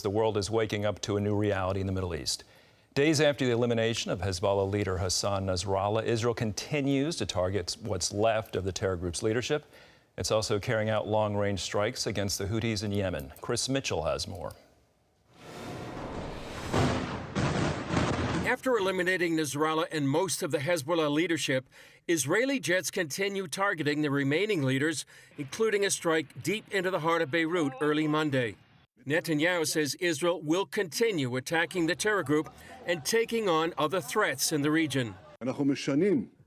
The world is waking up to a new reality in the Middle East. Days after the elimination of Hezbollah leader Hassan Nasrallah, Israel continues to target what's left of the terror group's leadership. It's also carrying out long-range strikes against the Houthis in Yemen. Chris Mitchell has more. After eliminating Nasrallah and most of the Hezbollah leadership, Israeli jets continue targeting the remaining leaders, including a strike deep into the heart of Beirut early Monday. Netanyahu says Israel will continue attacking the terror group and taking on other threats in the region.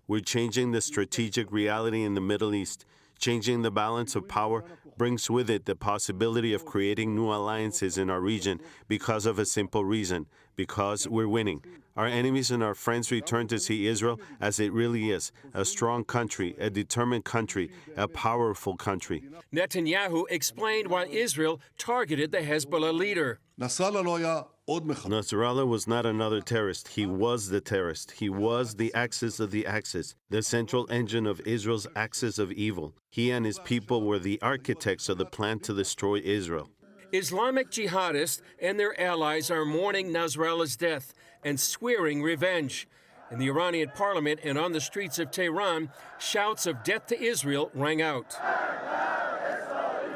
We're changing the strategic reality in the Middle East. Changing the balance of power brings with it the possibility of creating new alliances in our region because of a simple reason, because we're winning. Our enemies and our friends return to see Israel as it really is, a strong country, a determined country, a powerful country. Netanyahu explained why Israel targeted the Hezbollah leader. Nasrallah was not another terrorist. He was the terrorist. He was the axis of the axis, the central engine of Israel's axis of evil. He and his people were the architects of the plan to destroy Israel. Islamic jihadists and their allies are mourning Nasrallah's death and swearing revenge. In the Iranian parliament and on the streets of Tehran, shouts of death to Israel rang out.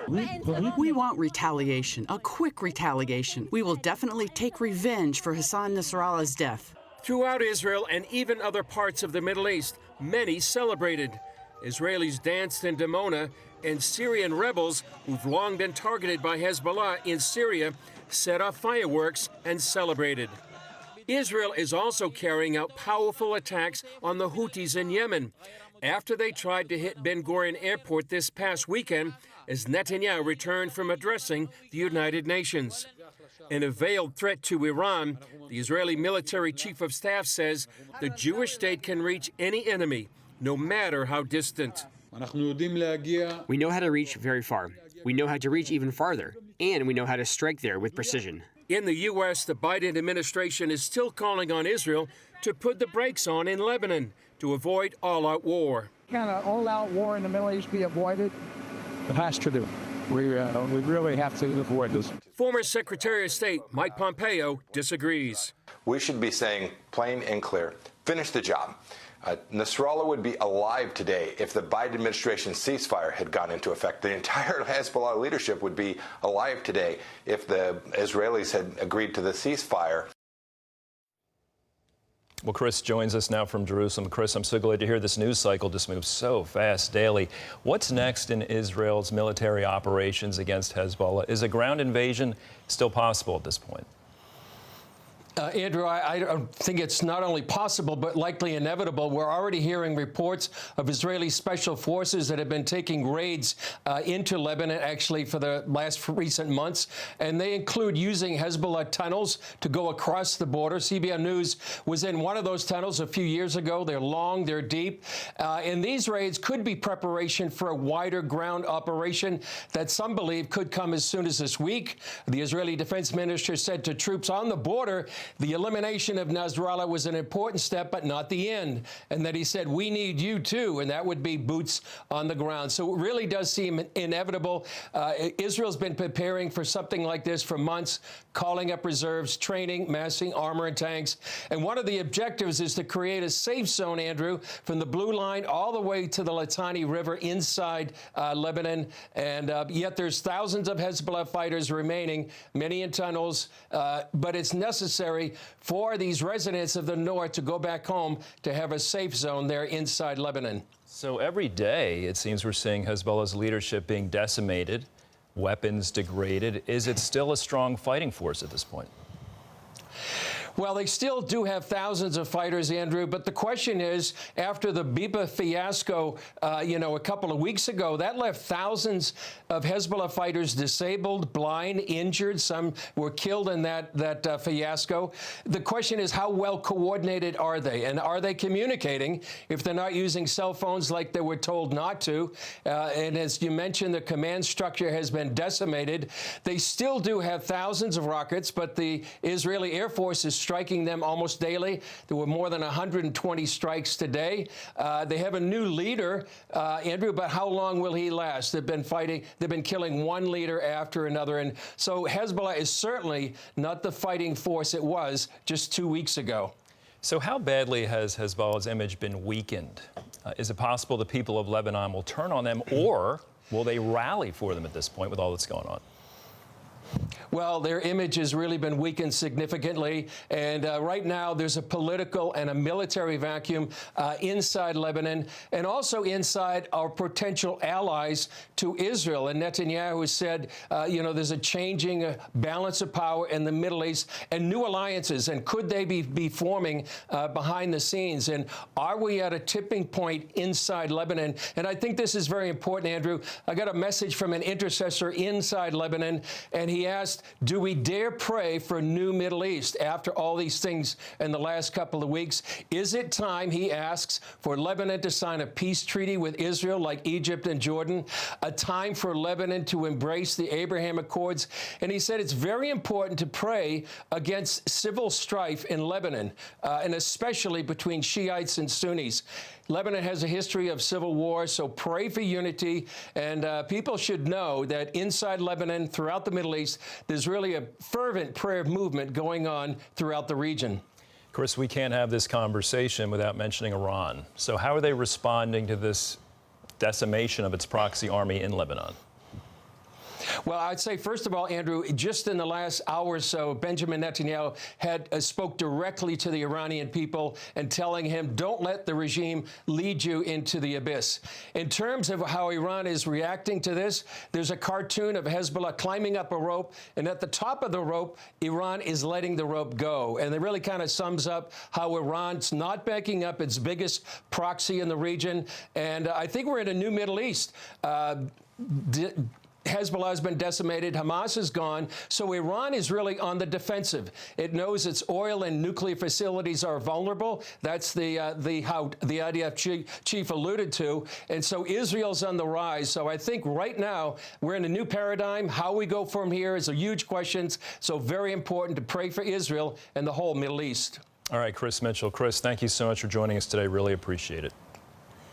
We want retaliation, a quick retaliation. We will definitely take revenge for Hassan Nasrallah's death. Throughout Israel and even other parts of the Middle East, many celebrated. Israelis danced in Dimona, and Syrian rebels, who've long been targeted by Hezbollah in Syria, set off fireworks and celebrated. Israel is also carrying out powerful attacks on the Houthis in Yemen after they tried to hit Ben Gurion Airport this past weekend as Netanyahu returned from addressing the United Nations. In a veiled threat to Iran, the Israeli military chief of staff says the Jewish state can reach any enemy, no matter how distant. We know how to reach very far. We know how to reach even farther, and we know how to strike there with precision. In the U.S., the Biden administration is still calling on Israel to put the brakes on in Lebanon to avoid all-out war. Can an all-out war in the Middle East be avoided? It has to do. We really have to avoid this. Former Secretary of State Mike Pompeo disagrees. We should be saying plain and clear, finish the job. Nasrallah would be alive today if the Biden administration ceasefire had gone into effect. The entire Hezbollah leadership would be alive today if the Israelis had agreed to the ceasefire. Well, Chris joins us now from Jerusalem. Chris, I'm so glad to hear this news cycle just moves so fast daily. What's next in Israel's military operations against Hezbollah? Is a ground invasion still possible at this point? Andrew, I think it's not only possible, but likely inevitable. We're already hearing reports of Israeli special forces that have been taking raids into Lebanon, actually, for the last recent months. And they include using Hezbollah tunnels to go across the border. CBN News was in one of those tunnels a few years ago. They're long, they're deep. And these raids could be preparation for a wider ground operation that some believe could come as soon as this week. The Israeli defense minister said to troops on the border, the elimination of Nasrallah was an important step, but not the end. And that he said, we need you too, and that would be boots on the ground. So it really does seem inevitable. Israel's been preparing for something like this for months, calling up reserves, training, massing armor and tanks. And one of the objectives is to create a safe zone, Andrew, from the Blue Line all the way to the Litani River inside Lebanon. And yet there's thousands of Hezbollah fighters remaining, many in tunnels, but it's necessary for these residents of the north to go back home to have a safe zone there inside Lebanon. So every day, it seems we're seeing Hezbollah's leadership being decimated, weapons degraded. Is it still a strong fighting force at this point? Well, they still do have thousands of fighters, Andrew, but the question is, after the Biba fiasco, a couple of weeks ago, that left thousands of Hezbollah fighters disabled, blind, injured. Some were killed in that fiasco. The question is, how well coordinated are they? And are they communicating if they're not using cell phones like they were told not to? And as you mentioned, the command structure has been decimated. They still do have thousands of rockets, but the Israeli Air Force is striking them almost daily. There were more than 120 strikes today. They have a new leader, Andrew, but how long will he last? They've been fighting. They've been killing one leader after another. And so Hezbollah is certainly not the fighting force it was just 2 weeks ago. So how badly has Hezbollah's image been weakened? Is it possible the people of Lebanon will turn on them, or will they rally for them at this point with all that's going on? Well, their image has really been weakened significantly, and right now there's a political and a military vacuum inside Lebanon and also inside our potential allies to Israel. And Netanyahu has said, there's a changing balance of power in the Middle East and new alliances, and could they be forming behind the scenes? And are we at a tipping point inside Lebanon? And I think this is very important, Andrew. I got a message from an intercessor inside Lebanon, and he asked, do we dare pray for a new Middle East after all these things in the last couple of weeks? Is it time, he asks, for Lebanon to sign a peace treaty with Israel like Egypt and Jordan? A time for Lebanon to embrace the Abraham Accords? And he said it's very important to pray against civil strife in Lebanon, and especially between Shiites and Sunnis. Lebanon has a history of civil war, so pray for unity. And people should know that inside Lebanon, throughout the Middle East, there's really a fervent prayer movement going on throughout the region. Chris, we can't have this conversation without mentioning Iran. So how are they responding to this decimation of its proxy army in Lebanon? Well, I'd say, first of all, Andrew, just in the last hour or so, Benjamin Netanyahu spoke directly to the Iranian people and telling him, don't let the regime lead you into the abyss. In terms of how Iran is reacting to this, there's a cartoon of Hezbollah climbing up a rope, and at the top of the rope, Iran is letting the rope go. And it really kind of sums up how Iran's not backing up its biggest proxy in the region. And I think we're in a new Middle East. Hezbollah has been decimated. Hamas is gone. So Iran is really on the defensive. It knows its oil and nuclear facilities are vulnerable. That's the IDF chief alluded to. And so Israel's on the rise. So I think right now we're in a new paradigm. How we go from here is a huge question. So very important to pray for Israel and the whole Middle East. All right, Chris Mitchell. Chris, thank you so much for joining us today. Really appreciate it.